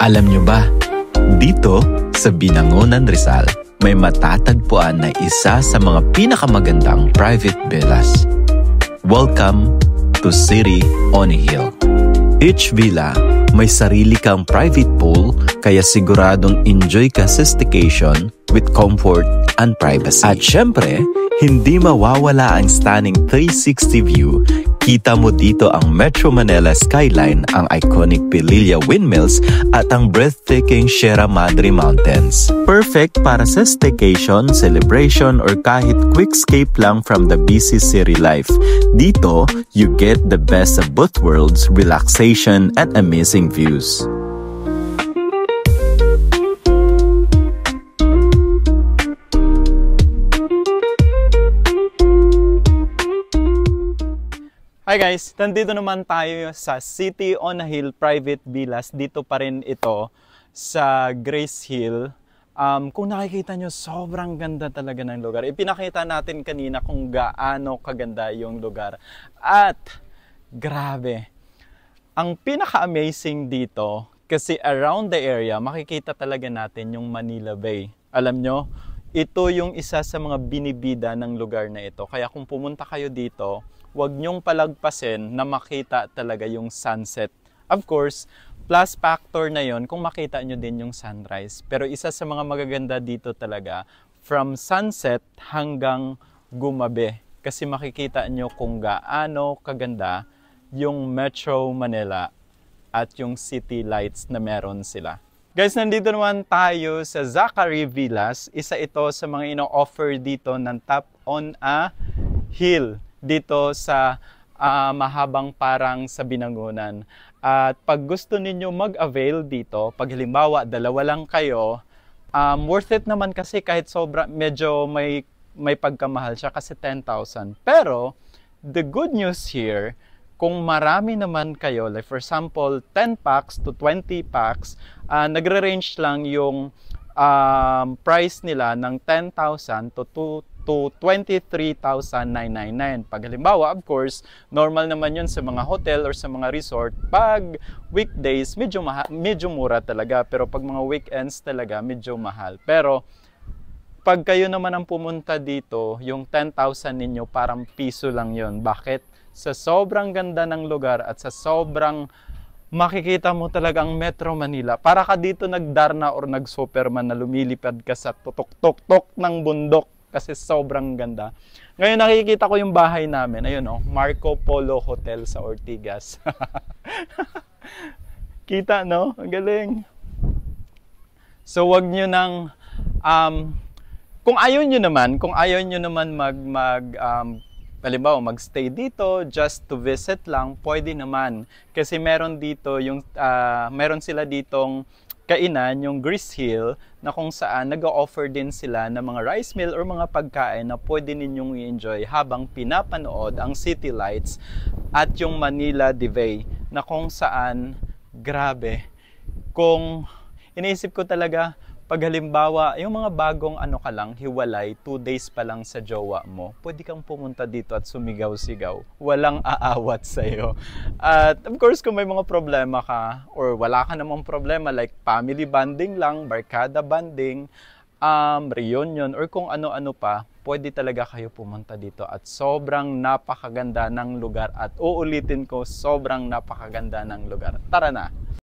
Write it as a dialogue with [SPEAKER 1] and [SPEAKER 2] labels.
[SPEAKER 1] Alam nyo ba, dito sa Binangonan, Rizal, may matatagpuan na isa sa mga pinakamagandang private villas. Welcome to City on a Hill. Each villa may sarili kang private pool, kaya siguradong enjoy ka sa staycation with comfort and privacy. At syempre, hindi mawawala ang stunning 360 view. Kita mo dito ang Metro Manila skyline, ang iconic Pililla Windmills at ang breathtaking Sierra Madre Mountains. Perfect para sa staycation, celebration, or kahit quick escape lang from the busy city life. Dito, you get the best of both worlds, relaxation and amazing views.
[SPEAKER 2] Hi guys! Nandito naman tayo sa City on a Hill Private Villas. Dito pa rin ito sa Grace Hill. Kung nakikita nyo, sobrang ganda talaga ng lugar. Ipinakita natin kanina kung gaano kaganda yung lugar. At grabe! Ang pinaka-amazing dito, kasi around the area, makikita talaga natin yung Manila Bay. Alam nyo, ito yung isa sa mga binibida ng lugar na ito. Kaya kung pumunta kayo dito, huwag nyong palagpasin na makita talaga yung sunset. Of course, plus factor na yon kung makita nyo din yung sunrise. Pero isa sa mga magaganda dito talaga, from sunset hanggang gumabi. Kasi makikita nyo kung gaano kaganda yung Metro Manila at yung city lights na meron sila. Guys, nandito naman tayo sa Zachary Villas. Isa ito sa mga ino-offer dito ng Top on a Hill dito sa mahabang parang sa Binangonan. At pag gusto ninyo mag-avail dito, pag halimbawa dalawa lang kayo, worth it naman kasi kahit sobra, medyo may pagkamahal siya kasi 10,000. Pero the good news here, kung marami naman kayo, like for example 10 packs to 20 packs, nagre-range lang yung price nila ng 10,000 to 23,999. Pag halimbawa, of course, normal naman yun sa mga hotel or sa mga resort. Pag weekdays, medyo mura talaga. Pero pag mga weekends talaga, medyo mahal. Pero pag kayo naman ang pumunta dito, yung 10,000 ninyo parang piso lang yun. Bakit? Sa sobrang ganda ng lugar at sa sobrang makikita mo talagang Metro Manila. Para ka dito nagdarna or nag-Superman na lumilipad ka sa tutok-tok ng bundok. Kasi sobrang ganda. Ngayon nakikita ko yung bahay namin. Ayun Marco Polo Hotel sa Ortigas. Kita no? Ang galing. So wag nyo nang kung ayaw nyo naman halimbawa mag-stay dito just to visit lang, pwede naman. Kasi meron dito yung meron sila ditong kainan, yung Grace Hill, na kung saan nag-o-offer din sila ng mga rice meal or mga pagkain na pwede ninyong i-enjoy habang pinapanood ang city lights at yung Manila Bay, na kung saan, grabe, kung iniisip ko talaga, pag halimbawa, yung mga bagong ka lang, hiwalay, 2 days pa lang sa jowa mo, pwede kang pumunta dito at sumigaw-sigaw. Walang aawat sa'yo. At of course, kung may mga problema ka, or wala ka namang problema, like family bonding lang, barkada bonding, reunion, or kung ano-ano pa, pwede talaga kayo pumunta dito. At sobrang napakaganda ng lugar. At uulitin ko, sobrang napakaganda ng lugar. Tara na!